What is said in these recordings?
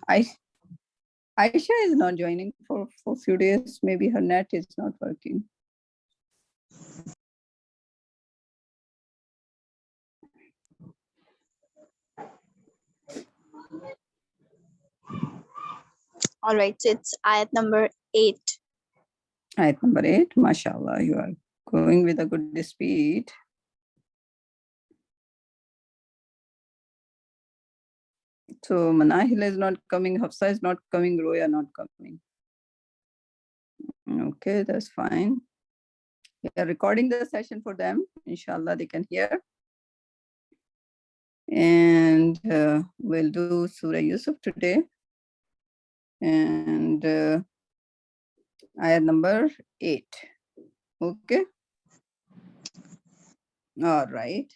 Aisha is not joining for a few days. Maybe her net is not working. All right, so it's ayat number 8. Ayat number 8. MashaAllah, you are going with a good speed. So Manahila is not coming, Hafsa is not coming, Roya not coming. Okay, that's fine. We are recording the session for them. Inshallah, they can hear. And we'll do Surah Yusuf today. And ayat number 8. Okay. All right.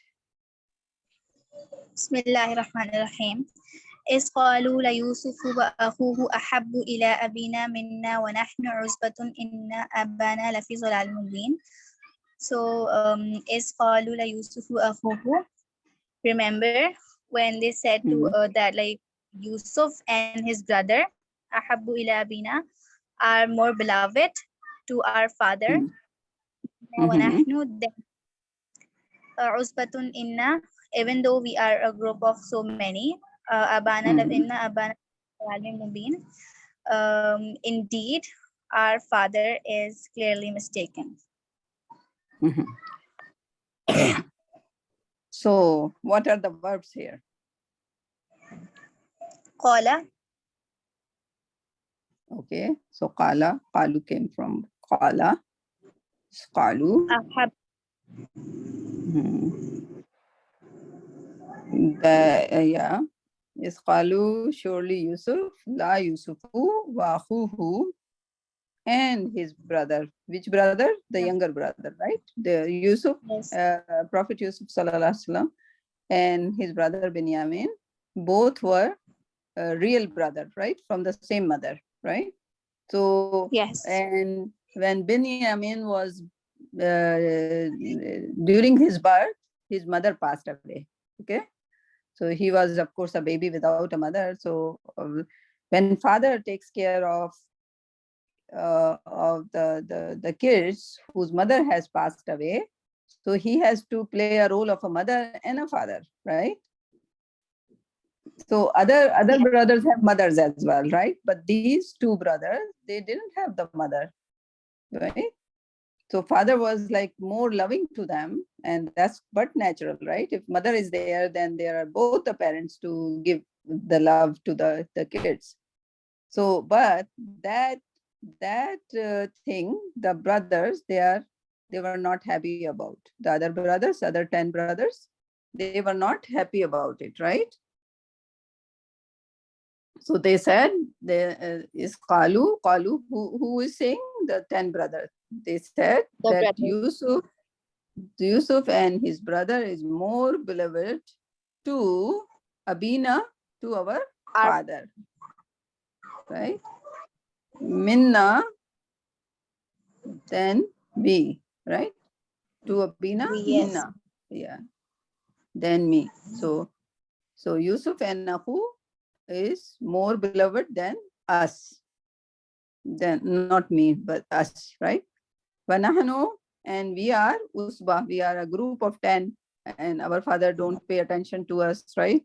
Bismillahirrahmanirrahim. إذ قالوا ليوسف وأخوه أحب إلى أبينا منا ونحن عصبة إن أبانا لفي ضلال مبين. So, إذ قالوا ليوسف وأخوه. Remember when they said to that like Yusuf and his brother أحب إلى أبينا are more beloved to our father. ونحن عصبة إن, even though we are a group of so many, indeed our father is clearly mistaken. So what are the verbs here? Qala. Okay, so qala, qalu came from qala. Qalu. Ahab. Yeah. Is qalu, surely Yusuf, la Yusufu, wa akhuhu, and his brother. Which brother? The younger brother, right? The Yusuf, yes. Prophet Yusuf sallallahu alaihi wasallam, and his brother Binyamin, both were real brother, right? From the same mother, right? So, yes. And when Binyamin was, during his birth, his mother passed away, okay? So he was, of course, a baby without a mother. So when father takes care of the kids whose mother has passed away, so he has to play a role of a mother and a father, right? So other brothers have mothers as well, right? But these two brothers, they didn't have the mother, right? So father was like more loving to them, and that's but natural, right? If mother is there, then there are both the parents to give the love to the kids. So, but that thing, the brothers, they were not happy about. The other brothers, other 10 brothers, they were not happy about it, right? So they said, is Qalu, who is saying? The 10 brothers. They said that Yusuf and his brother is more beloved to Abina, to our father, right? Minna, then we, right? To Abina, yes. Minna, yeah, then me. So Yusuf and Nahu is more beloved than us. Then not me, but us, right? Vanahanu, and we are Usba, we are a group of 10, and our father don't pay attention to us, right?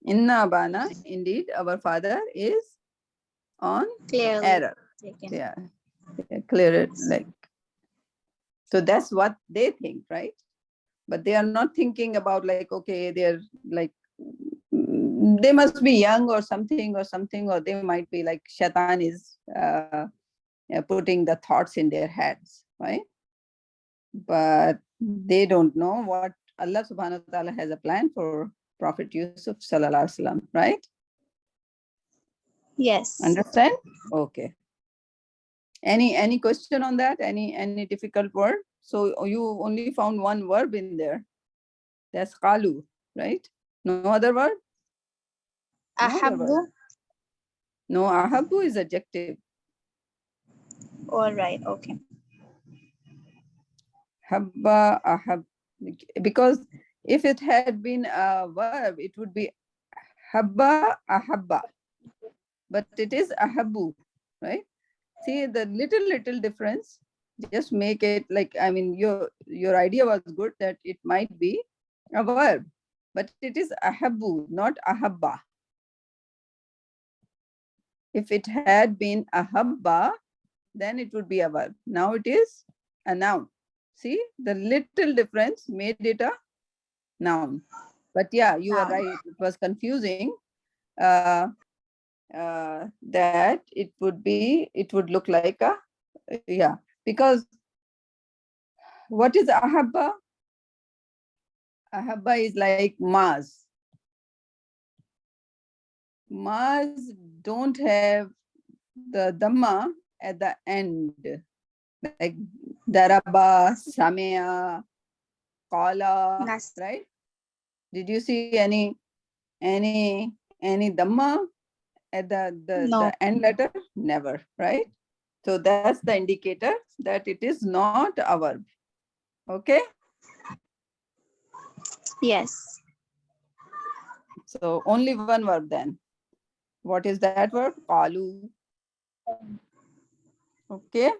Inna Abana, indeed, our father is on clearly error. Yeah, clear it like. So that's what they think, right? But they are not thinking about like, okay, they're like, they must be young or something, or they might be like Shaitan is putting the thoughts in their heads, right? But they don't know what Allah subhanahu wa ta'ala has a plan for Prophet Yusuf sallallahu alaihi wasallam, right? Yes. Understand? Okay. Any question on that? Any difficult word? So you only found one verb in there. That's qalu, right? No other word? Ahabbu. No, ahabbu is adjective. All right, okay. Habba, ahab. Because if it had been a verb, it would be habba, ahabba. but it is ahabbu, right? See the little difference. Just make it like, I mean, your idea was good that it might be a verb, but it is ahabbu, not ahabba. If it had been ahabba, then it would be a verb. Now it is a noun. See, the little difference made it a noun. But yeah, you are Noun. right. It was confusing uh, that it would look like a, yeah, because what is ahabba? Ahabba is like Mars. Mars don't have the dhamma at the end, like daraba, samya, qala, Nas. right? Did you see any dhamma at No. the end letter? Never, right? So that's the indicator that it is not a verb. Okay? Yes. So only one verb then. What is that verb? Qalu. Okay.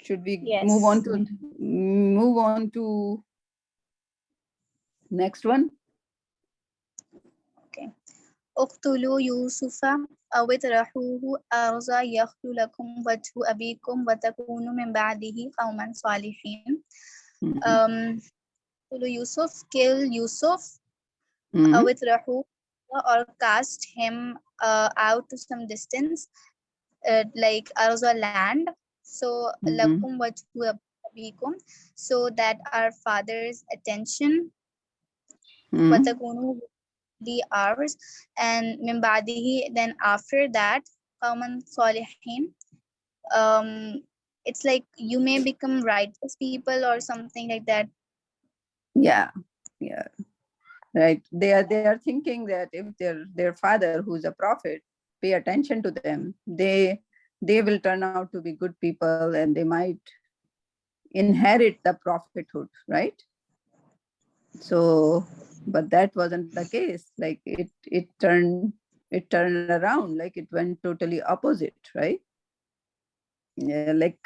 Should we move on Yes. to next one? Okay. اقتلوا يوسف أو اطرحوه أرضا يخل لكم وجه أبيكم وتكونوا من بعده قوما صالحين. اقتلوا Yusuf, kill Yusuf, أو اطرحوه, or cast him out to some distance, like Arza land. So lakum wajhu abikum, so that our father's attention, watakunu the ours, and min ba'dihi, then after that, qawman salihin. It's like you may become righteous people or something like that. Yeah, yeah, right. They are thinking that if their father, who's a prophet, pay attention to them, they will turn out to be good people and they might inherit the prophethood, right? So, but that wasn't the case. Like it turned around. Like it went totally opposite, right? Yeah, like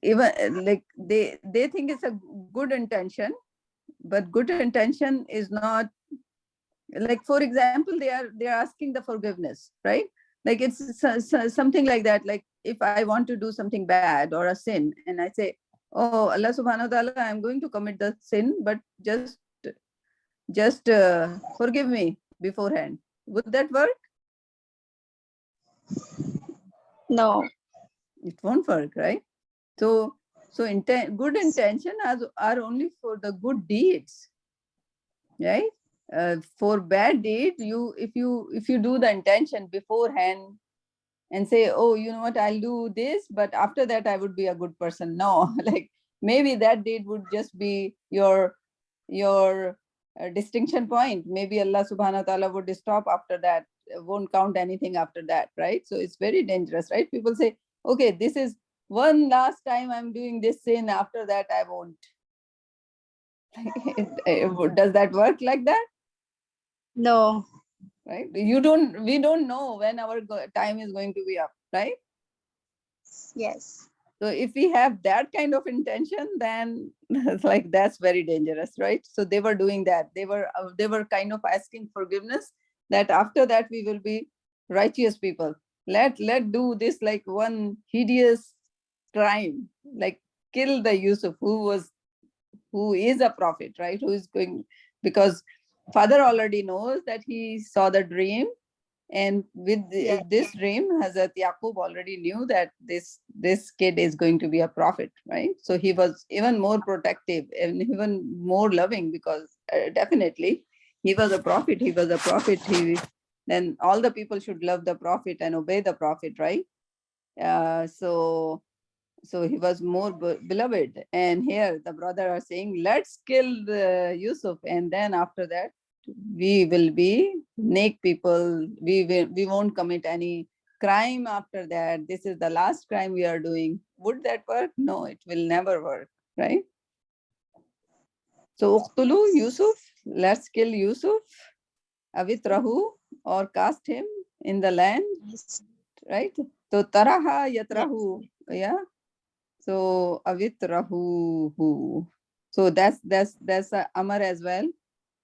even like they think it's a good intention, but good intention is not, like, for example, they are asking the forgiveness, right? Like it's something like that. Like if I want to do something bad or a sin and I say, oh Allah subhanahu wa ta'ala, I'm going to commit the sin, but just forgive me beforehand, would that work? No. It won't work, right? So good intention are only for the good deeds, right? For bad deed, if you do the intention beforehand and say, oh, you know what, I'll do this, but after that I would be a good person. No, like maybe that deed would just be your distinction point. Maybe Allah subhanahu wa ta'ala would stop after that, won't count anything after that, right? So it's very dangerous, right? People say, okay, this is one last time I'm doing this sin, after that I won't. Does that work like that? No. Right? We don't know when our time is going to be up, right? Yes. So if we have that kind of intention, then it's like that's very dangerous, right? So they were doing that. They were kind of asking forgiveness, that after that we will be righteous people. Let do this like one hideous crime, like kill the Yusuf, who is a prophet, right? Who is going, because father already knows that he saw the dream. And with Yes. this dream, Hazrat Yaqub already knew that this kid is going to be a prophet, right? So he was even more protective and even more loving, because definitely he was a prophet. He was a prophet. Then all the people should love the prophet and obey the prophet, right? So he was more beloved. And here the brother are saying, let's kill the Yusuf, and then after that we will be naked people. We won't commit any crime after that. This is the last crime we are doing. Would that work? No, it will never work, right? So uqtulu Yusuf, let's kill Yusuf, avitrahu, or cast him in the land, Yes. right? So taraha yatrahu, yeah. So avitrahu. So that's a amar as well.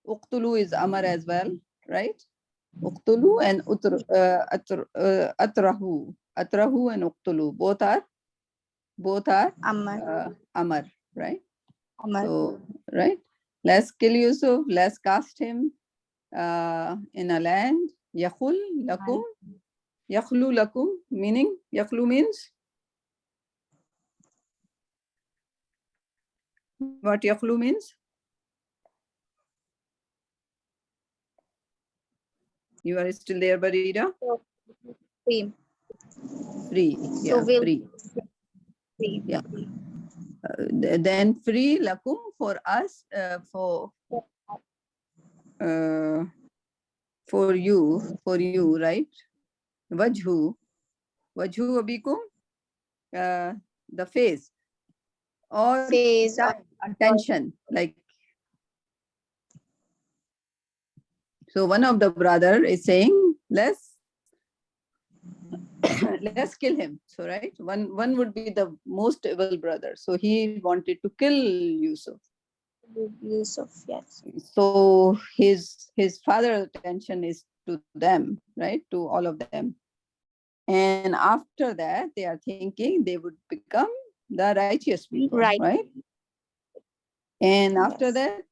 Uqtulu is amar as well, right? Uqtulu and atrahu. Atrahu and uqtulu both are Amar. amar, right? Amar. So, right? Let's kill Yusuf, let's cast him in a land. Yakhul lakum. Yakhlu lakum, meaning, yakhlu means? What yakhlu means? You are still there, Barira? Free. Free, So yeah, we'll free. free. Yeah. Then free lakum for us, for you, right? Wajhu abikum, the face, or Phase of attention, like. So one of the brother is saying, let's kill him. So right, one would be the most evil brother. So he wanted to kill Yusuf. Yusuf, yes. So his father's attention is to them, right? To all of them. And after that, they are thinking they would become the righteous people, Right. right? And after Yes. that,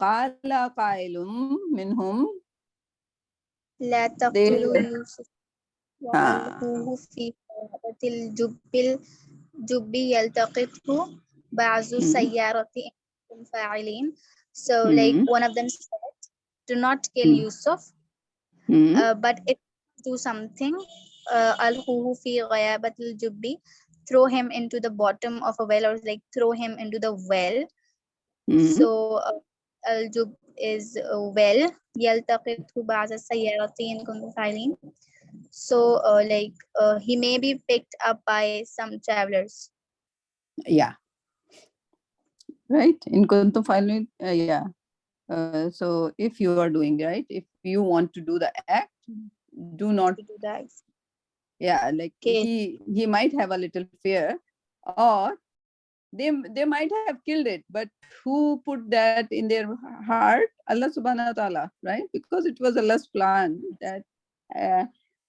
qala qailum minhum. لا They تقتلوا يوسف وألقوه في غيابة الجب يلتقطه بعض السيارة إن كنتم فاعلين. So like one of them said, do not kill Yusuf, but if you do something, ألقوه في غيابة الجب, throw him into the bottom of a well, or like throw him into the well. So al-jub is well. يلتقطه بعض السيارة إن كنتم فاعلين. So he may be picked up by some travelers. Yeah. Right. In kuntum filing, yeah. So if you are doing right, if you want to do the act, do not. Do that. Yeah, like Okay. he might have a little fear, or they might have killed it, but who put that in their heart? Allah subhanahu wa ta'ala, right? Because it was Allah's plan that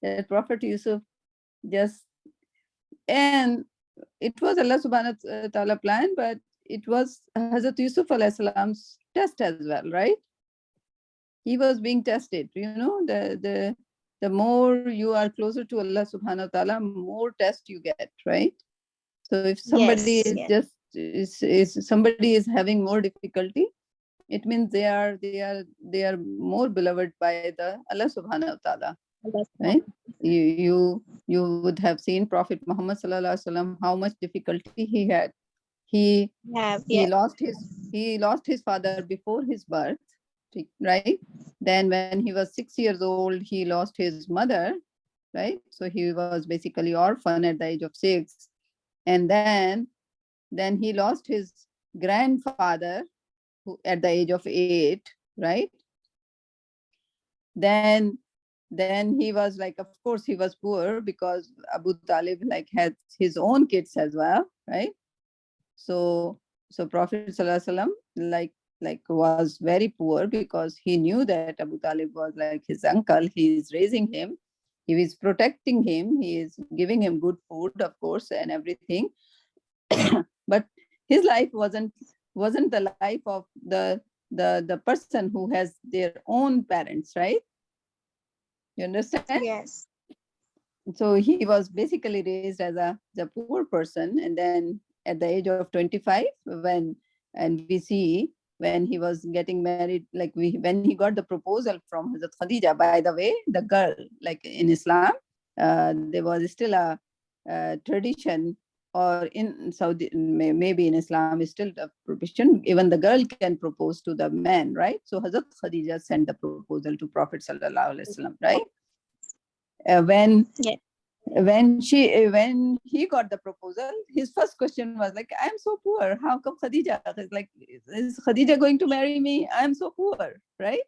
that Prophet Yusuf just, and it was Allah subhanahu wa ta'ala plan, but it was Hazrat Yusuf alayhi salam's test as well, right? He was being tested, the more you are closer to Allah subhanahu wa ta'ala, more test you get, right? So if somebody is just is somebody is having more difficulty, it means they are more beloved by the Allah subhanahu wa ta'ala, right? You would have seen Prophet Muhammad sallallahu alaihi wasallam, how much difficulty he had. He lost his father before his birth, right? Then when he was 6 years old, he lost his mother, right? So he was basically orphan at the age of 6. And then he lost his grandfather at the age of 8, right? Then he was like, of course he was poor because Abu Talib like had his own kids as well, right? So Prophet Sallallahu Alaihi Wasallam like was very poor because he knew that Abu Talib was like his uncle. He is raising him, he is protecting him, he is giving him good food, of course, and everything. But his life wasn't the life of the person who has their own parents, right? You understand? Yes. So he was basically raised as a poor person, and then at the age of 25, and we see when he was getting married, like when he got the proposal from Hazrat Khadija. By the way, the girl, like in Islam, there was still a tradition, or in Saudi, maybe in Islam is still a prohibition. Even the girl can propose to the man, right? So Hazrat Khadija sent the proposal to Prophet Sallallahu Alaihi Wasallam, right? When he got the proposal, his first question was like, I'm so poor, how come Khadija is like, is Khadija going to marry me? I'm so poor, right?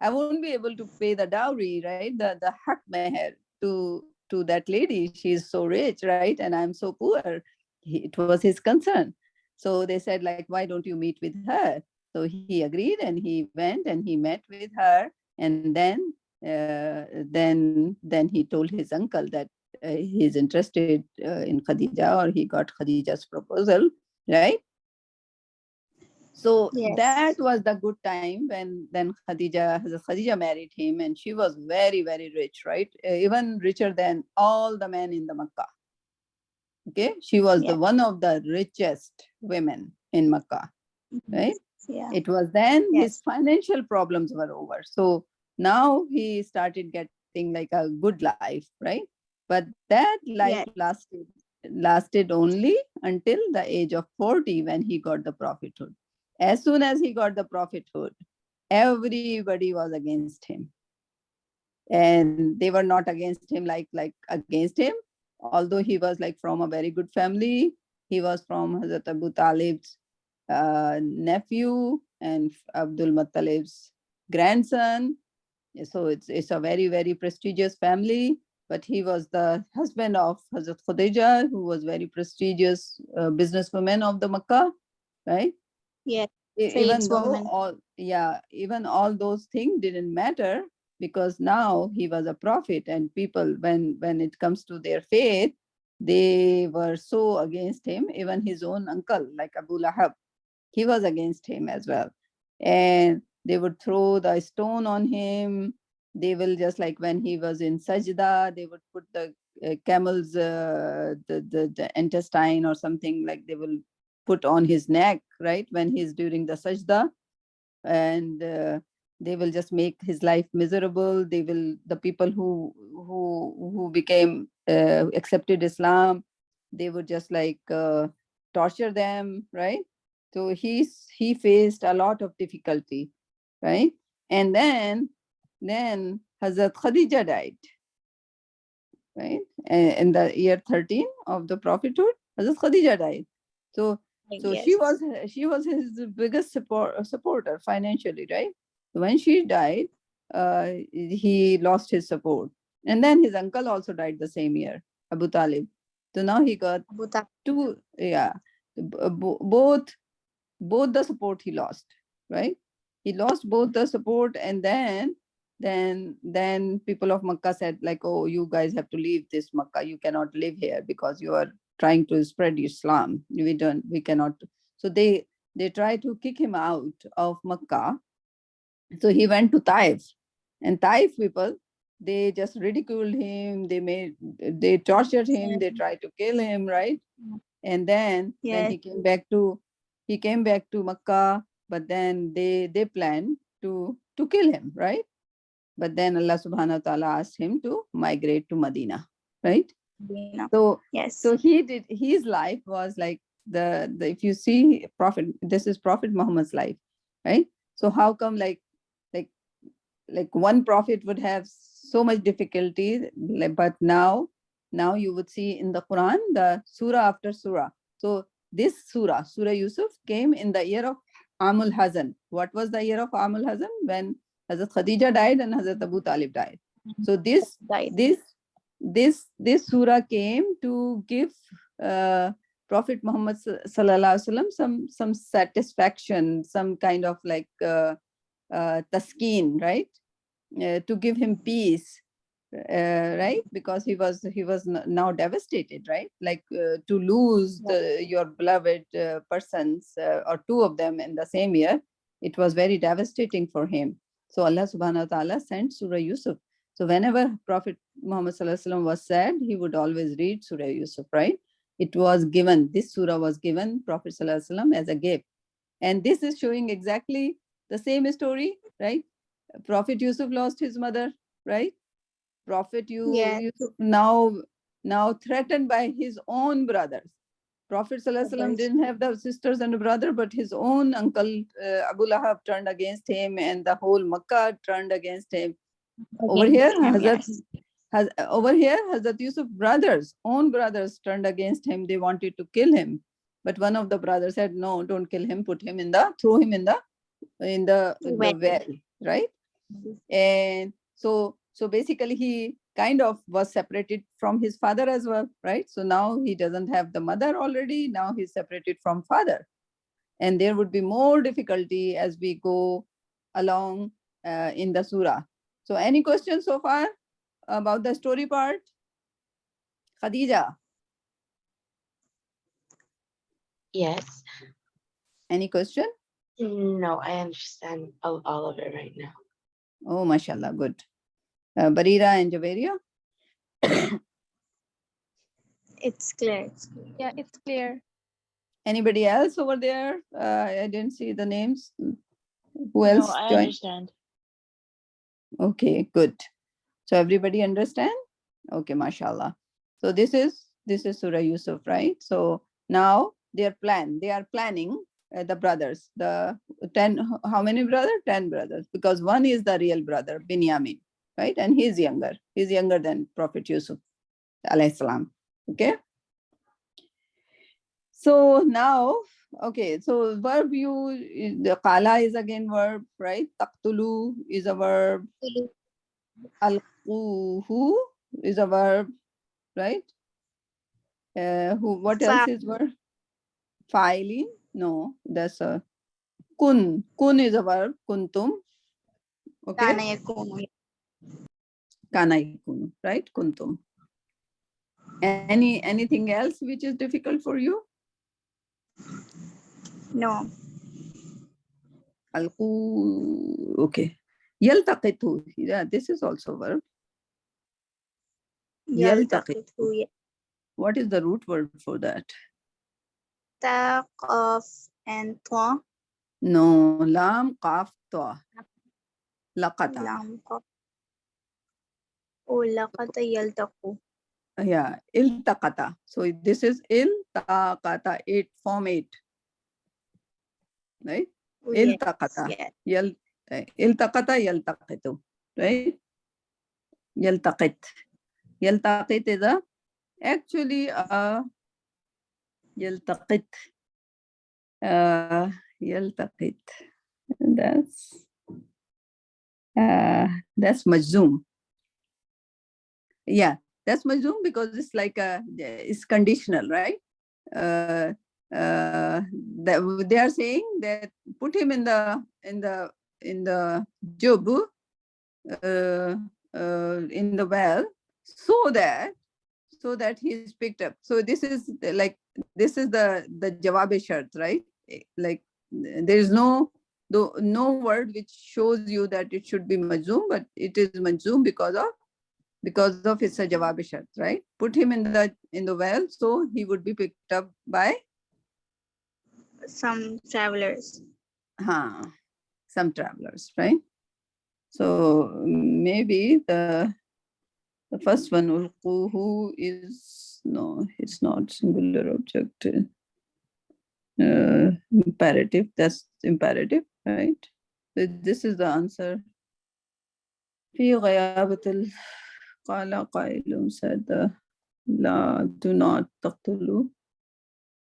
I won't be able to pay the dowry, right? The hak meher to that lady. She's so rich, right? And I'm so poor. It was his concern. So they said, like, why don't you meet with her? So he agreed, and he went and he met with her. And then he told his uncle that he's interested in Khadija, or he got Khadija's proposal, right? So Yes. that was the good time when then Khadija married him, and she was very, very rich, right? Even richer than all the men in the Makkah. Okay, she was the Yeah. one of the richest women in Makkah, right? Yes. Yeah. It was then his Yes. financial problems were over. So now he started getting like a good life, right? But that life Yes. lasted only until the age of 40 when he got the prophethood. As soon as he got the prophethood, everybody was against him. And they were not against him like against him, although he was like from a very good family. He was from Hazrat Abu Talib's nephew and Abdul Muttalib's grandson. So it's a very, very prestigious family. But he was the husband of Hazrat Khadija, who was very prestigious businesswoman of the Makkah, right? Yes. Even though Tradeswoman. even all those things didn't matter, because now he was a prophet, and people, when it comes to their faith, they were so against him. Even his own uncle, like Abu Lahab, he was against him as well. And they would throw the stone on him. They will, just like when he was in sajda, they would put the camel's the intestine or something, like they will put on his neck, right, when he's during the sajda. And they will just make his life miserable. They will, the people who became accepted Islam, they would just like torture them, right? So he faced a lot of difficulty, right? And then Hazrat Khadija died, right? In the year 13 of the prophethood, Hazrat Khadija died. So so Yes. she was his biggest supporter financially, right? When she died, he lost his support. And then his uncle also died the same year, Abu Talib. So now he got Abu Talib. two, yeah, both the support he lost, right? He lost both the support. And then people of Makkah said, like, oh, you guys have to leave this Makkah. You cannot live here because you are trying to spread Islam. We cannot. So they tried to kick him out of Makkah. So he went to Taif, and Taif people, they just ridiculed him. They tortured him. They tried to kill him, right? And then Yes. he came back to Makkah. But then they planned to kill him, right? But then Allah subhanahu wa ta'ala asked him to migrate to Medina, right? No. So Yes. so he did, his life was like the if you see Prophet, this is Prophet Muhammad's life, right? So how come like like one prophet would have so much difficulty, but now you would see in the Quran, the surah after surah. So this Surah Yusuf, came in the year of Amul Hazan. What was the year of Amul Hazan? When Hazrat Khadija died and Hazrat Abu Talib died. So Died. this surah came to give uh, Prophet Muhammad sallallahu alaihi wasallam some satisfaction, some kind of like taskeen, right? To give him peace, right? Because he was now devastated, right? Like to lose your beloved persons, or two of them in the same year, it was very devastating for him. So Allah subhanahu wa ta'ala sent Surah Yusuf. So whenever Prophet Muhammad sallallahu alaihi wasallam was sad, he would always read Surah Yusuf, right? It was given, this surah was given Prophet sallallahu alaihi wasallam as a gift. And this is showing exactly the same story, right? Prophet Yusuf lost his mother, right? Prophet Yes. Yusuf now threatened by his own brothers. Prophet Sallallahu Alaihi Wasallam Others. didn't have the sisters and a brother, but his own uncle Abu Lahab turned against him, and the whole Makkah turned against him. Over here, Against him. Yes. Hazrat Yusuf own brothers turned against him. They wanted to kill him, but one of the brothers said, "No, don't kill him. Throw him in the Well. well," right? And so basically he kind of was separated from his father as well, right? So now he doesn't have the mother already. Now he's separated from father. And there would be more difficulty as we go along in the surah. So any questions so far about the story part? Khadija, Yes. any question? No, I understand all of it right now. Oh, mashallah, good. Barira and Javeria? It's clear. Yeah, it's clear. Anybody else over there? I didn't see the names. Who No, else I joined? understand. Okay, good. So everybody understand? Okay, mashallah. So this is Surah Yusuf, right? So now they are planning the brothers, the 10, how many brothers? 10 brothers, because one is the real brother, Binyamin, right? And he's younger than Prophet Yusuf, alayhi salam. Okay. So now, okay, so verb the qala is again verb, right? Taqtulu is a verb. Alquhu is a verb, right? What else is verb? Fa'ilin? No, that's a kun. Kun is a verb. Kuntum. Okay. Kana yakunu. Kana yakunu, right? Kuntum. Anything else which is difficult for you? No. Alqu. Okay. Yaltaqitu. Yeah, this is also verb. Yaltaqit. Yaltaqitu. What is the root word for that? Ta, qaf, and ta. No, lam, qaf, ta. Laqata. Lam, qaf. Oh, laqata yaltaqu. Yeah, iltaqata. So this is iltaqata, 8, form 8. Right? Oh, yes, Iltaqata. yes. Iltaqata yaltaqitu. Right? Yaltaqit. Yaltaqit is actually yaltaqit. Yaltaqit. That's majzoom. Yeah, that's majzoom because it's like it's conditional, right? They are saying that put him in the jub, in the well, so that he is picked up. So this is the jawab shart, right? Like there is no word which shows you that it should be majzoom, but it is majzoom because of it's a jawab shart, right? Put him in the well, so he would be picked up by Some travelers. Some travelers, right? So maybe the first one, ulquhu, is no, it's not singular object. Imperative. That's imperative, right? This is the answer. في غيابة قال قائل said لا, do not تقتلوا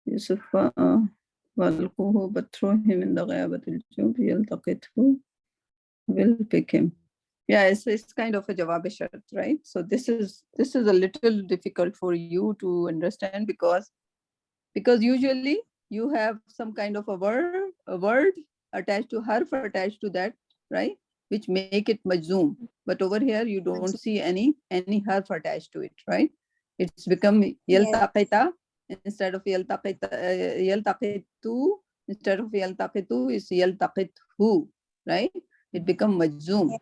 يوسف والقوه, but throw him in the غيابة الجب يلتقطه, will pick him. Yeah, it's kind of a jawab shart, right? So this is a little difficult for you to understand because usually you have some kind of a word attached to harf attached to that, right? Which make it majzoom. But over here you don't see any harf attached to it, right? It's become yaltaqita instead of yaltaqitu. Instead of yaltaqitu is yaltaqithu, right? It become majzoom.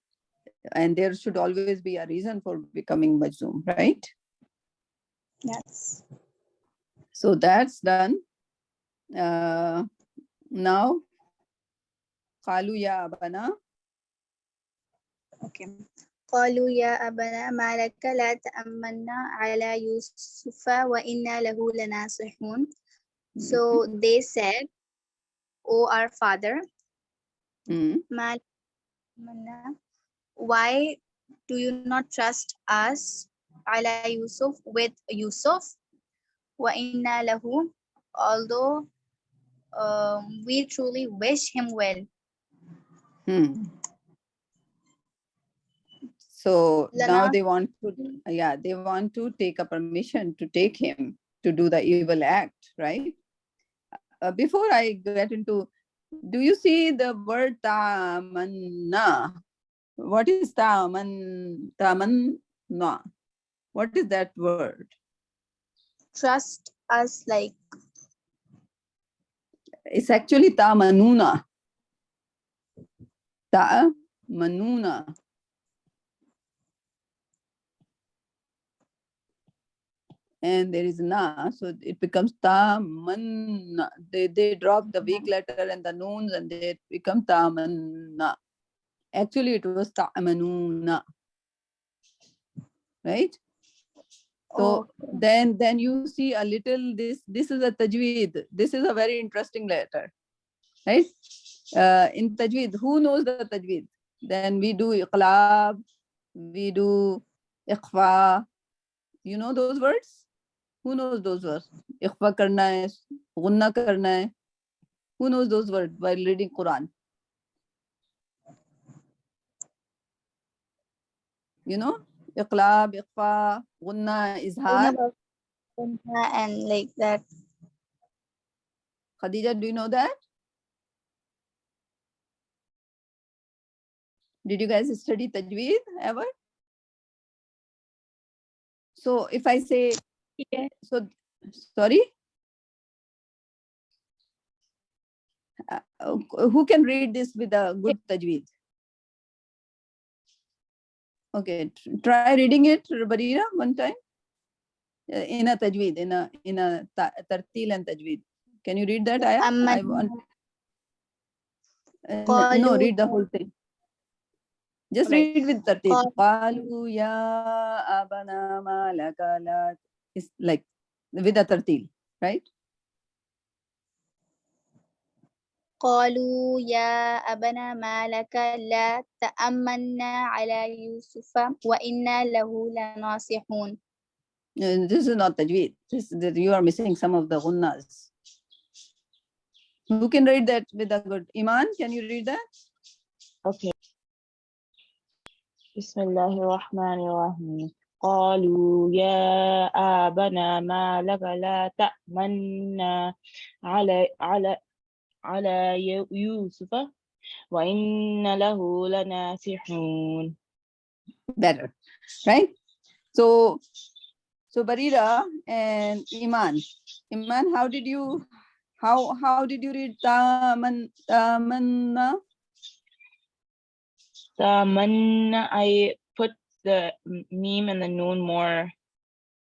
And there should always be a reason for becoming majzoom, right? Yes. So that's done. Now, qalu ya abana. Okay. قالوا يا أبنا ما لك لا تأمنا على يوسف وإنا له لناصحون. So they said, "O our father, ما لك تأمنا, why do you not trust us على يوسف with Yusuf? وإنا له, although we truly wish him well." So now Lana, they want to, they want to take a permission to take him to do the evil act, right? Before I get into, do you see the word tamanna? What is tamanna? What is that word? trust us like. It's actually tamanuna. Tamanuna. And there is na, so it becomes tamanna. They drop the weak letter and the noons and they become tamanna. Actually, it was ta'manuna, right? So then you see a little, this is a tajweed. This is a very interesting letter, right? In tajweed, who knows the tajweed? Then we do iqlab, we do ikhfa. You know those words? Who knows those words? Ikhfa karna hai, gunna karna hai. Who knows those words while reading Quran? You know? Iqlab, ikhfa, gunna, izhar. And like that. Khadija, do you know that? Did you guys study tajweed ever? So if I say, so sorry, who can read this with a good tajweed? Okay, try reading it, Barira, one time. In a tajweed, in a tartil and tajweed. Can you read that, Aya? I want. No, read the whole thing. Just Right. read with tartil. Qalu ya abana ma laka la. It's like with a tartil, right? قالوا يا أبنا ما لك لا تأمنا على يوسف وإنا له لناصحون. This is not tajweed. You are missing some of the gunnas. Who can read that with a good Iman? Can you read that? Okay. Bismillahirrahmanirrahim. قالوا يا أبنا ما لك لا تأمنا على يوسف وإن له لناصحون. Better, right? So Barira and Iman, how did you read tamanna? Tamanna, I put the meme and the noon more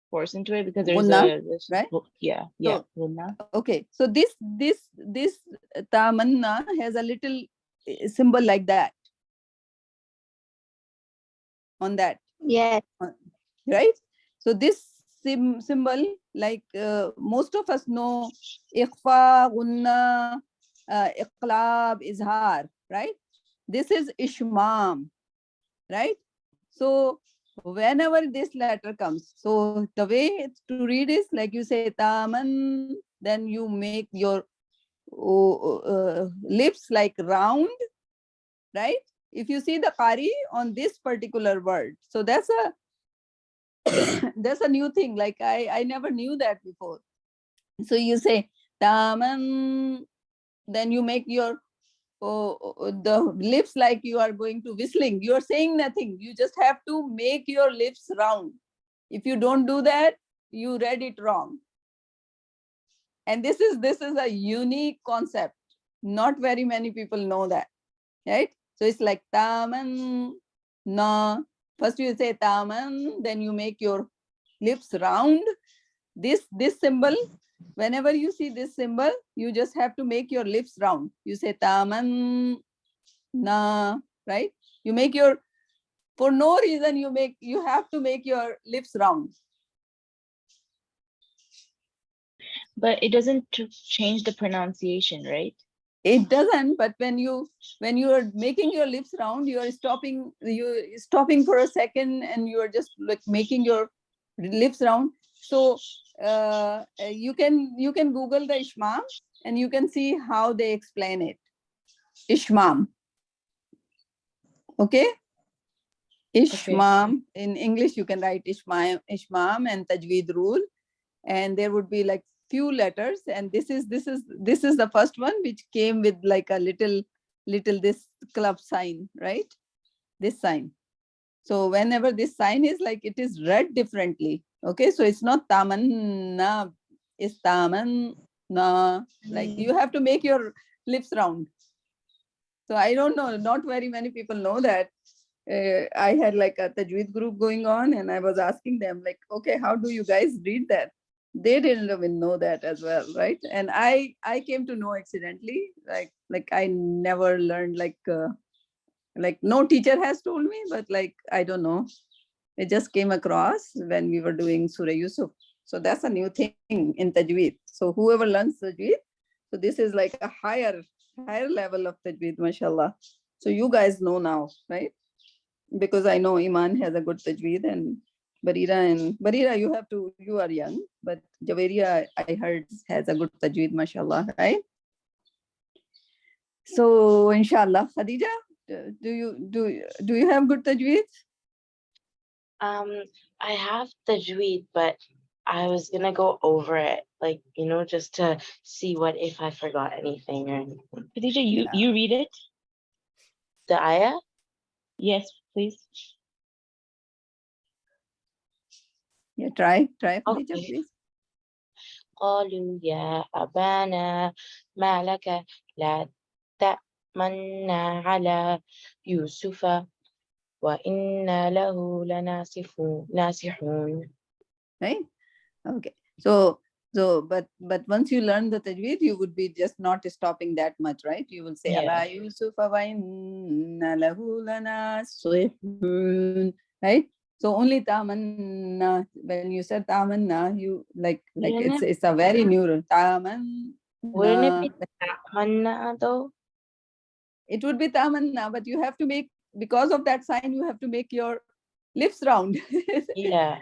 force into it because there's Gunna, right? So, gunna. Okay, so this tamanna has a little symbol like that on that. Yes. Right? So this symbol, like most of us know, ikhfa, gunna, iqlab, izhar, right? This is ishmam, right? So whenever this letter comes, so the way to read is like you say taman, then you make your lips like round, right? If you see the qari on this particular word, so that's a new thing. Like I never knew that before. So you say taman, then you make your the lips like you are going to whistling. You are saying nothing. You just have to make your lips round. If you don't do that, you read it wrong. And this is a unique concept. Not very many people know that, right? So it's like taman na. First you say taman, then you make your lips round. This symbol, whenever you see this symbol, you just have to make your lips round. You say taman na, right? You make your, for no reason you have to make your lips round. But it doesn't change the pronunciation, right? It doesn't, but when you are making your lips round, you're stopping for a second and you are just like making your lips round. So you can Google the ishmam and you can see how they explain it. Ishmam. Okay? Ishmam. In English, you can write Ishmam and Tajweed rule. And there would be like few letters. And this is the first one, which came with like a little this club sign, right? This sign. So whenever this sign is like, it is read differently. Okay, so it's not tamanna, it's tamanna. Like you have to make your lips round. So I don't know, not very many people know that. I had like a Tajweed group going on, and I was asking them like, okay, how do you guys read that? They didn't even know that as well, right? And I came to know accidentally, like I never learned like no teacher has told me, but like, I don't know. It just came across when we were doing Surah Yusuf. So that's a new thing in Tajweed. So whoever learns Tajweed, so this is like a higher level of Tajweed, mashallah. So you guys know now, right? Because I know Iman has a good Tajweed, and Barira, you are young, but Javeria, I heard, has a good Tajweed, mashallah, right? So inshallah, Khadija, do you have good Tajweed? I have Tajweed, but I was gonna go over it, like, just to see what if I forgot anything or anything. Khadija, you read it? The ayah? Yes, please. Yeah, try, Khadija, Okay. please. قالوا يا أبانا ما لك لا تأمنا على يوسف وإنا له ناصحون. Right? Okay. So but once you learn the Tajweed, you would be just not stopping that much, right? You will say, Yeah. Ala Yusuf wa inna lahu lanasihun, right? So only tamanna, when you said tamanna, you like it's a very new rule. Wouldn't it Tamanna. be Tamanna though? It would be tamanna, but you have to make, because of that sign, you have to make your lips round. Yeah.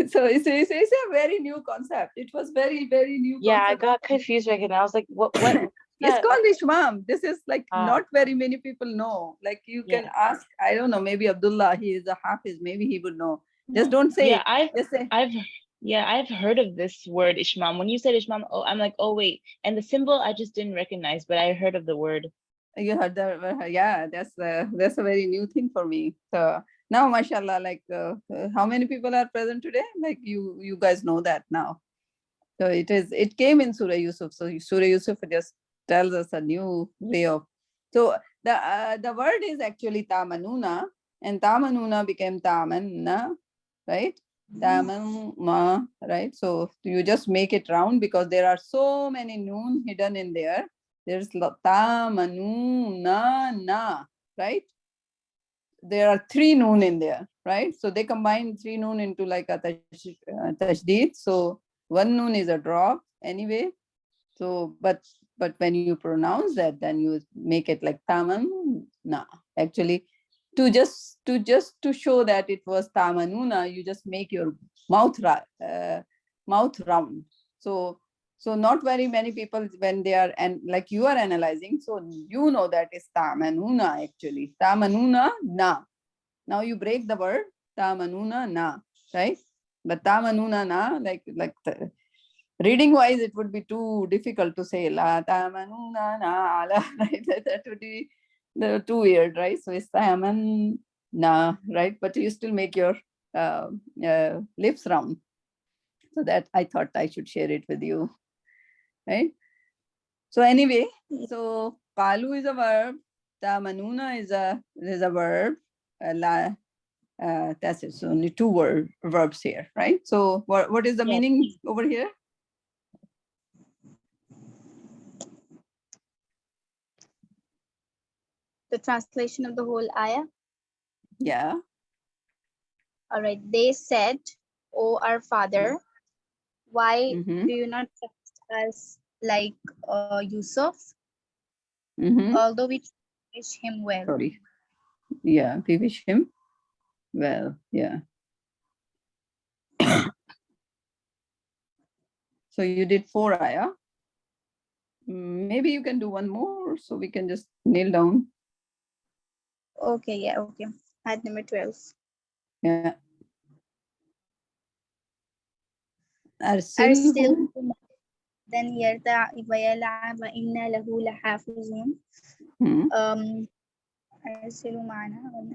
So it's a very new concept. It was very, very new Yeah, I concept. got confused right now. I was like, what? It's called Ishmam. This is like Ah. not very many people know. Like you can Yeah. ask, I don't know, maybe Abdullah, he is a Hafiz, maybe he would know. Just don't say Yeah, it. Just say. I've heard of this word Ishmam. When you said Ishmam, I'm like, oh wait. And the symbol I just didn't recognize, but I heard of the word. You heard the, yeah, that's a very new thing for me. So now, mashallah, like how many people are present today? Like you guys know that now. So it came in Surah Yusuf. So Surah Yusuf just tells us a new way of. So the word is actually tamanuna, and tamanuna became tamanna, right? Tamanna, right? So you just make it round because there are so many noon hidden in there. There's tamanuna na, right? There are 3 noon in there, right? So they combine 3 noon into like a tashdid. So 1 noon is a drop anyway. So but when you pronounce that, then you make it like tamanuna. Actually, to show that it was tamanuna, you just make your mouth round. So not very many people, when they are, and like you are analyzing, so you know that is tamanuna actually. Tamanuna na. Now you break the word tamanuna na, right? But tamanuna na, like reading wise, it would be too difficult to say la tamanuna na ala, right? That would be too weird, right? So it's taman na, right? But you still make your lips round. So that I thought I should share it with you, right? So anyway, so qalu is a verb, tamanuna is a verb, that's it. So only 2 verbs here, right? So what is the meaning over here? The translation of the whole ayah. Yeah. All right. They said, "O our father, why do you not trust us like Yusuf? Although we wish him well." Sorry. Yeah, we wish him well. Yeah. So you did 4 ayah. Maybe you can do one more so we can just nail down. Okay, yeah, okay. Ayat number 12. Yeah. أرسله أرسله then يرتع ويلعب وإنا له لحافظون. hmm, أرسله معنا.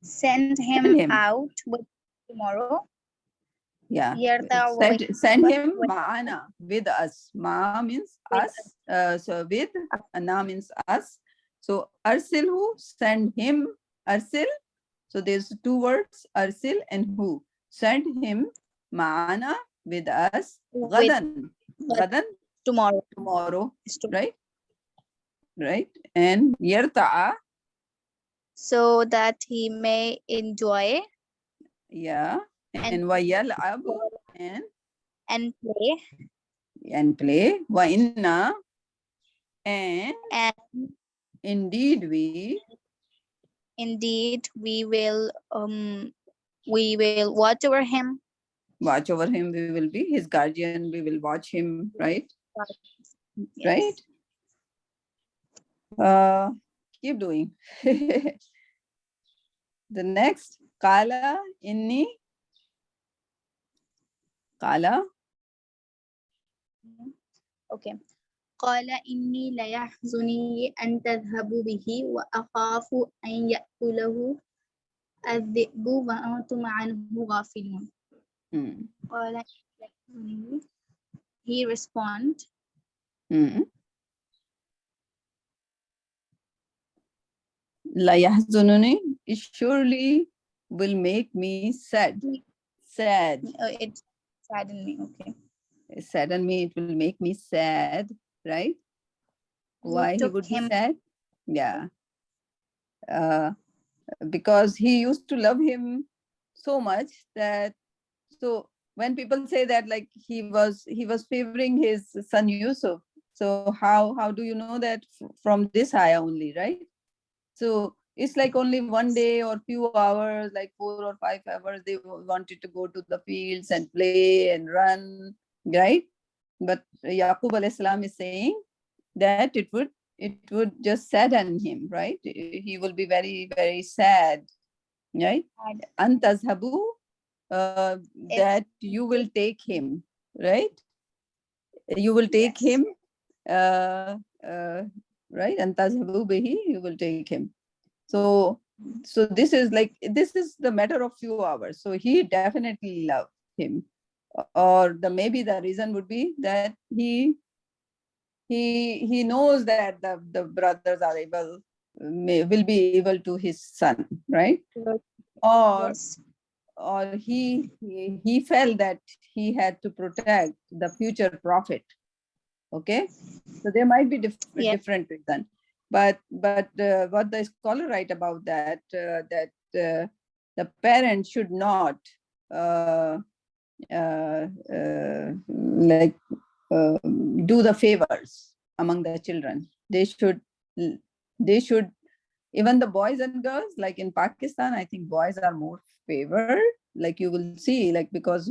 Send him send him. out with tomorrow. Yeah. يرتع Send him ma'ana, with us. Ma means with us. So with, ana means us. So arsilhu, send him. Arsil. So there's two words, arsil and who. Send him ma'ana, with us. with Gadan. Gadan, tomorrow. tomorrow. It's tomorrow. Right? Right? And yarta'a. So that he may enjoy Yeah. and And wayal'ab. And play play. Wa inna. And and indeed indeed we will watch over him. watch over him. We will be his guardian. We will watch him, right? Yes. Right? Keep doing. The next, Kala inni. Kala. Okay. قال إني ليحزنني أن تذهبوا به وأخاف أن يأكله الذئب وأنتم عنه غافلون. قال he respond. La yahzununi, it surely will make me sad. Sad. It saddened me. Okay. Sadden me, it will make me sad, right? Why he would be sad? Yeah. Because he used to love him so much that, so when people say that like he was favoring his son Yusuf, so how do you know that from this ayah only, right? So it's like only one day or few hours, like 4 or 5 hours, they wanted to go to the fields and play and run, right? But Yaqub alayhi salam is saying that it would just sadden him, right? He will be very, very sad, right? Antazhabu, that you will take him, right? You will take him, right? Antazhabu bihi, you will take him. So this is the matter of few hours. So he definitely loved him, or maybe the reason would be that he knows that the brothers are will be able to his son, right? Or he felt that he had to protect the future prophet. Okay, so there might be different reason, but what the scholar write about that, the parent should not do the favors among the children. They should even the boys and girls, like in Pakistan, I think boys are more favored. Like you will see, like because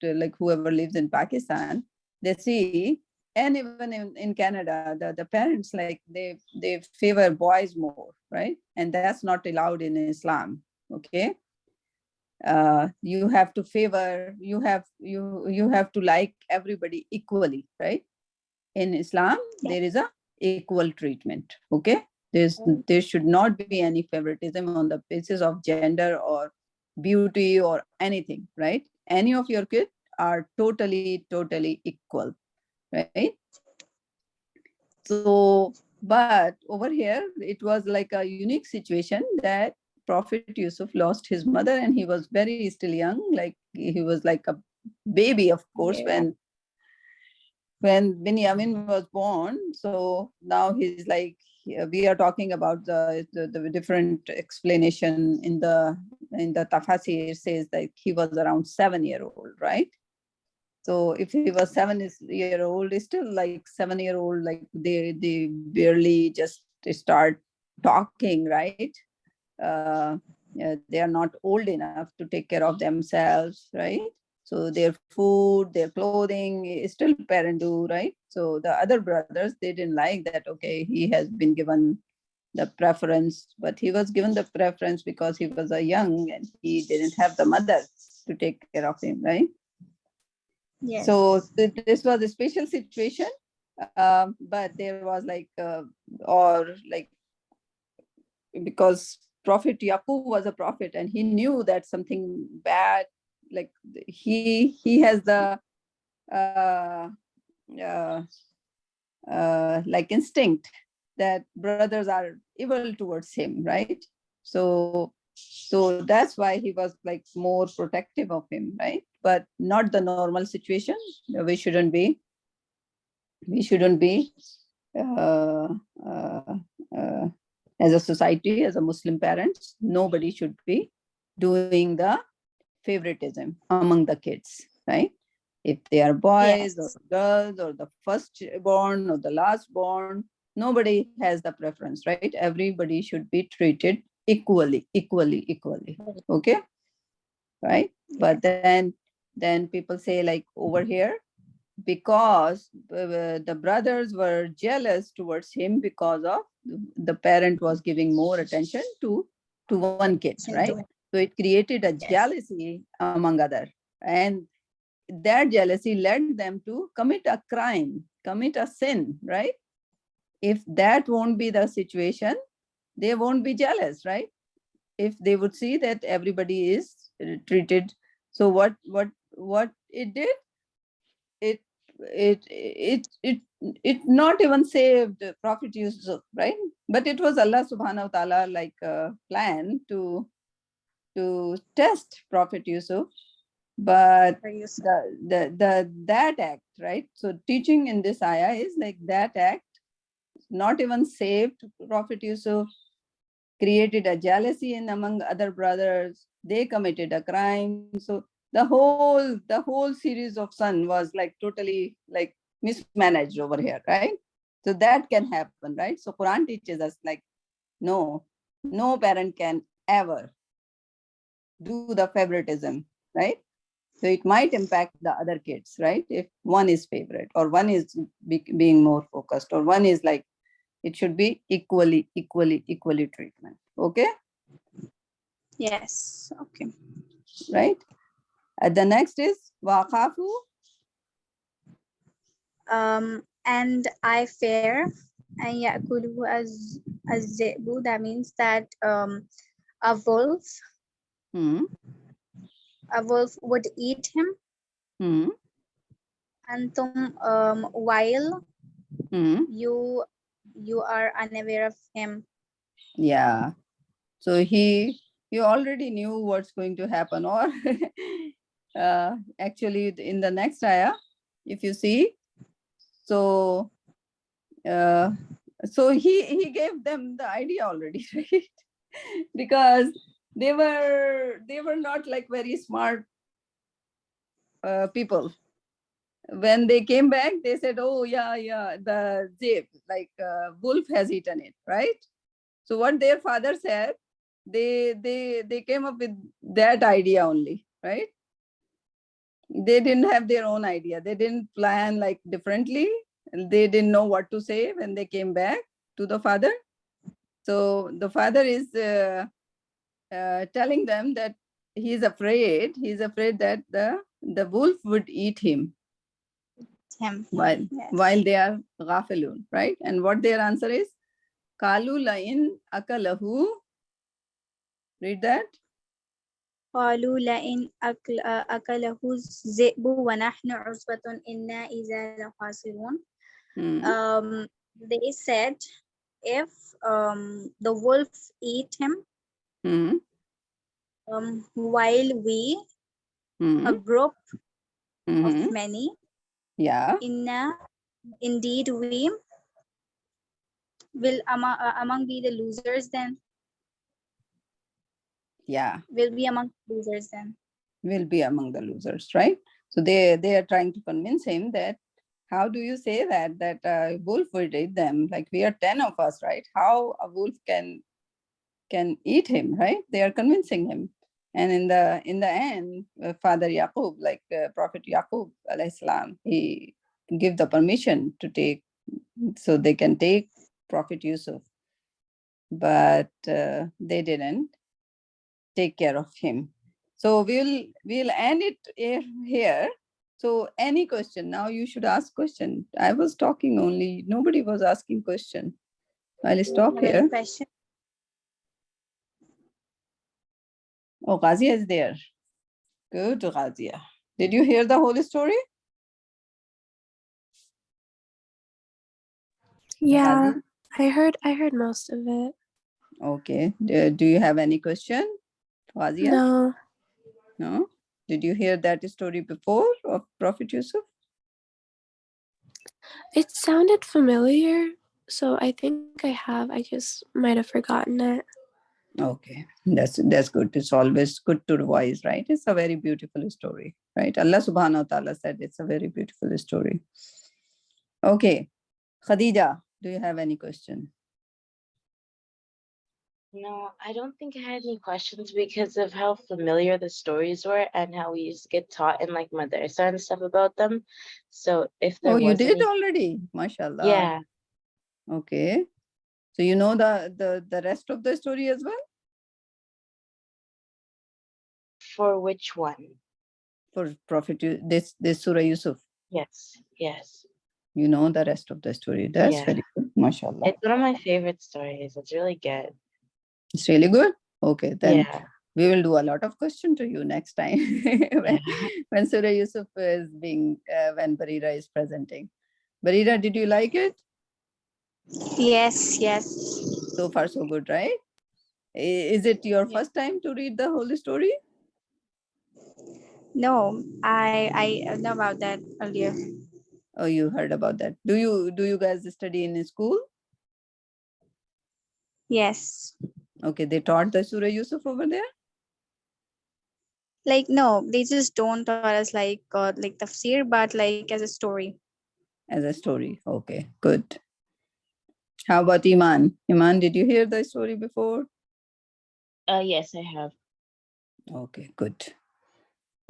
like whoever lives in Pakistan, they see, and even in Canada, the parents, like they favor boys more, right? And that's not allowed in Islam. Okay. You have to favor, you have to like everybody equally, right? In Islam, there is a equal treatment. Okay. There should not be any favoritism on the basis of gender or beauty or anything, right? Any of your kids are totally equal, right? So, but over here, it was like a unique situation that Prophet Yusuf lost his mother, and he was very still young, like he was like a baby, of course, when Binyamin was born. So now he's like, we are talking about the different explanation in the Tafasir says that he was around 7-year-old, right? So if he was 7-year-old, it's still like 7-year-old, like they barely just start talking, right? Yeah, they are not old enough to take care of themselves, right? So their food, their clothing is still parent do, right? So the other brothers, they didn't like that. Okay, he has been given the preference, but he was given the preference because he was a young and he didn't have the mother to take care of him, right? Yes. So this was a special situation, but there was like, or like, because Prophet Yaqub was a prophet and he knew that something bad, like he has the uh, like instinct that brothers are evil towards him, right? So that's why he was like more protective of him, right? But not the normal situation. We shouldn't be. We shouldn't be uh, uh, uh, as a society, as a Muslim parents. Nobody should be doing the favoritism among the kids, right? If they are boys or Yes. girls or the firstborn or the lastborn, nobody has the preference, right? Everybody should be treated equally. Okay, right? But then people say like over here, because the brothers were jealous towards him because of the parent was giving more attention to one kid, right? So it created a jealousy among other, and that jealousy led them to commit a crime, commit a sin, right? If that won't be the situation, they won't be jealous, right? If they would see that everybody is treated. So what it did, it it not even saved Prophet Yusuf, right? But it was Allah subhanahu wa ta'ala like plan to test Prophet Yusuf. But that act, right? So teaching in this ayah is like that act not even saved Prophet Yusuf, created a jealousy in among other brothers. They committed a crime. So the whole series of son was like totally like mismanaged over here, right? So that can happen, right? So Quran teaches us like, no parent can ever do the favoritism, right? So it might impact the other kids, right? If one is favorite or one is being more focused or one is like, it should be equally treatment. Okay, Yes. Okay. right? The next is waqafu. And I fear and yakuluhu as zebu. That means that a wolf Hmm. would eat him. Hmm. Antum while Hmm. you are unaware of him. Yeah. So he already knew what's going to happen, or actually in the next ayah, if you see, so so he gave them the idea already, right? Because they were not like very smart people. When they came back, they said, oh yeah, the zip, like wolf has eaten it, right? So what their father said, they came up with that idea only, right? They didn't have their own idea. They didn't plan like differently. They didn't know what to say when they came back to the father. So the father is telling them that he's afraid that the wolf would eat him while Yes. they are ghafilun, right? And what their answer is, kalu lain akalahu. Read that. قالوا لئن أكله الذئب ونحن عصبة إنا إذا لخاسرون. They said, if the wolf eat him while we, a group of many, yeah, indeed we will among be the losers then. Yeah, Will be among losers then. Will be among the losers, right? So they are trying to convince him that, how do you say that a wolf will eat them? Like, we are 10 of us, right? How a wolf can eat him, right? They are convincing him. And in the end, Father Yaqub, like Prophet Yaqub alayhi salam, he give the permission to take, so they can take Prophet Yusuf. but they didn't take care of him. So we'll end it here. So any question, now you should ask question. I was talking only, nobody was asking question. I'll stop Have any here. question? Oh, Ghazia is there. Good, Ghazia. Did you hear the whole story? Yeah, Ghazia? I heard most of it. Okay. Do you have any question, Ghazia? No. No? Did you hear that story before of Prophet Yusuf? It sounded familiar, so I think I have. I just might have forgotten it. Okay, that's good. It's always good to revise, right? It's a very beautiful story, right? Allah subhanahu wa ta'ala said it's a very beautiful story. Okay, Khadija, do you have any question? No, I don't think I had any questions because of how familiar the stories were and how we used to get taught in like madrasa and stuff about them. So if there Oh, you was did any, already? MashaAllah. yeah, Okay. So you know the rest of the story as well? for which one? For this Surah Yusuf. Yes, yes, You know the rest of the story. That's yeah. very good. MashaAllah. It's one of my favorite stories. It's really good. It's really good. Okay, then Yeah, we will do a lot of question to you next time when, yeah. when Surah Yusuf is being, when Barira is presenting. Barira, did you like it? Yes, yes. So far, so good, right? Is it your Yeah. first time to read the whole story? No, I know about that earlier. Oh, you heard about that. Do you guys study in school? Yes. Okay, they taught the Surah Yusuf over there? Like no, they just don't tell us like tafsir, but like as a story. As a story. Okay, good. How about Iman? Iman, did you hear the story before? Yes, I have. Okay, good.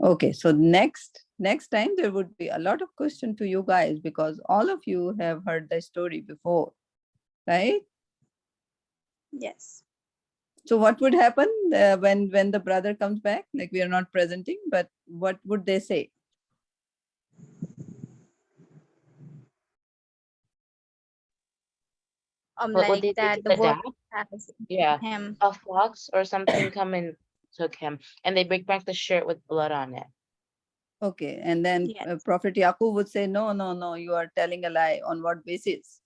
Okay, so next time there would be a lot of question to you guys because all of you have heard the story before, right? Yes. So what would happen when the brother comes back? Like we are not presenting, but what would they say? What would Like they do to that the the work dad? happens to Yeah, him. a fox or something come and took him, and they bring back the shirt with blood on it. Okay, and then Yes. Prophet Yaqub would say, no, you are telling a lie. On what basis?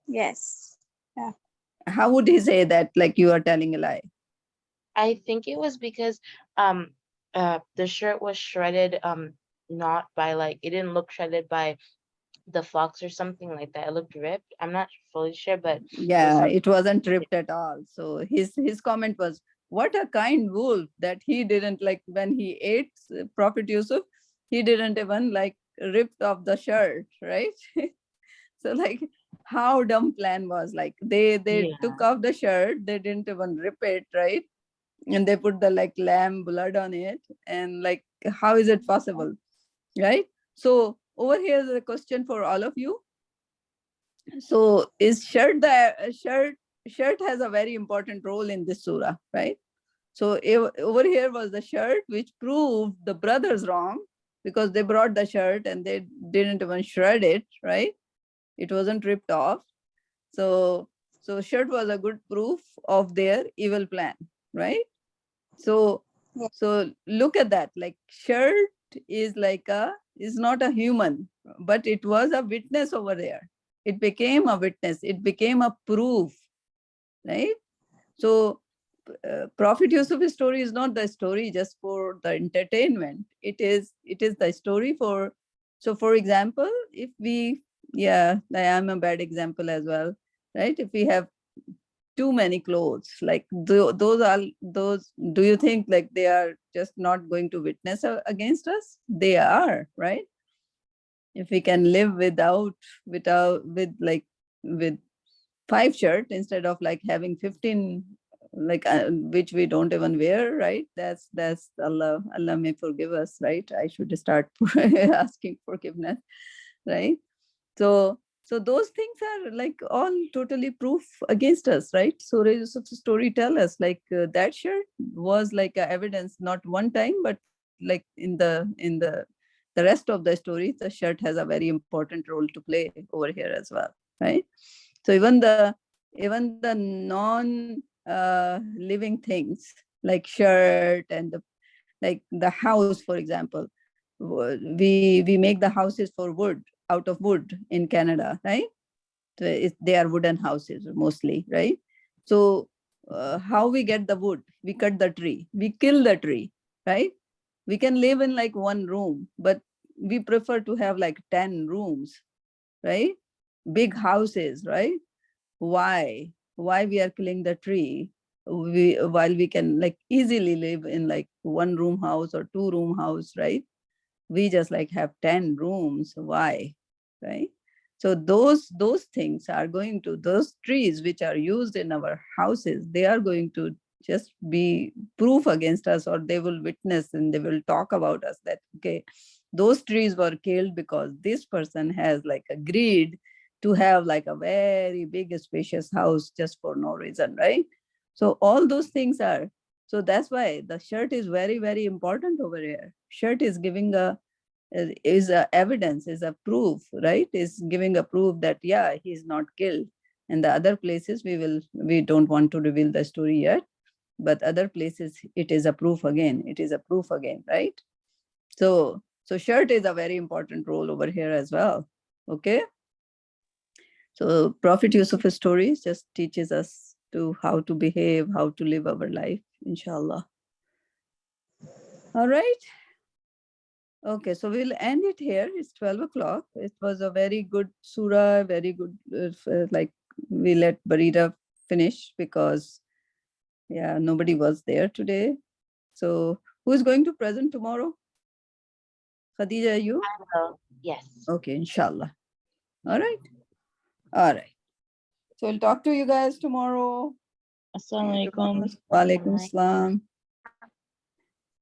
Yes. Yeah. How would he say that, like you are telling a lie? I think it was because the shirt was shredded not by like it didn't look shredded by the fox or something like that. It looked ripped. I'm not fully sure, but it was Yeah, something. it wasn't ripped at all. So his comment was, what a kind wolf that he didn't, like when he ate Prophet Yusuf, he didn't even like ripped off the shirt, right? So like how dumb plan was, like they Yeah, took off the shirt, they didn't even rip it, right? And they put the like lamb blood on it, and like how is it possible, right? So over here is a question for all of you. So is shirt has a very important role in this surah, right? So over here was the shirt which proved the brothers wrong because they brought the shirt and they didn't even shred it, right? It wasn't ripped off. So shirt was a good proof of their evil plan, right? So Yeah. so look at that, like shirt is not a human, but it was a witness over there. It became a witness, it became a proof, right? So Prophet Yusuf's story is not the story just for the entertainment. It is the story for, so for example, if we, yeah, I am a bad example as well, right? If we have too many clothes, like those, do you think like they are just not going to witness against us? They are, right? If we can live with 5 shirts instead of like having 15, like which we don't even wear, right? That's Allah may forgive us, right? I should start asking forgiveness, right? So So those things are like all totally proof against us, right? So Yusuf's story tell us like that shirt was like a evidence, not one time, but like in the rest of the story, the shirt has a very important role to play over here as well, right? So even the non living things like shirt and like the house, for example, we make the houses for wood, out of wood in Canada, right? So they are wooden houses mostly, right? So how we get the wood? We cut the tree, we kill the tree, right? We can live in like one room, but we prefer to have like 10 rooms, right? Big houses, right? Why we are killing the tree, while we can like easily live in like one room house or 2 room house, right? We just like have 10 rooms. Why? Right? So those things are going to, those trees which are used in our houses, they are going to just be proof against us, or they will witness and they will talk about us that, okay, those trees were killed because this person has like agreed to have like a very big spacious house just for no reason, right? So all those things are, so that's why the shirt is very, very important over here. Shirt is giving is a evidence, is a proof, right? Is giving a proof that, yeah, he's not killed. And the other places we don't want to reveal the story yet, but other places it is a proof again. It is a proof again, right? So shirt is a very important role over here as well. Okay. So Prophet Yusuf's stories just teaches us to how to behave, how to live our life, inshallah. All right. Okay, so we'll end it here. It's 12 o'clock. It was a very good surah, very good, like we let Barida finish because, yeah, nobody was there today. So who is going to present tomorrow? Khadija, you? I will. Yes. Okay, inshallah. All right. All right. So we'll talk to you guys tomorrow. Assalamu alaikum. Wa alaikum assalam.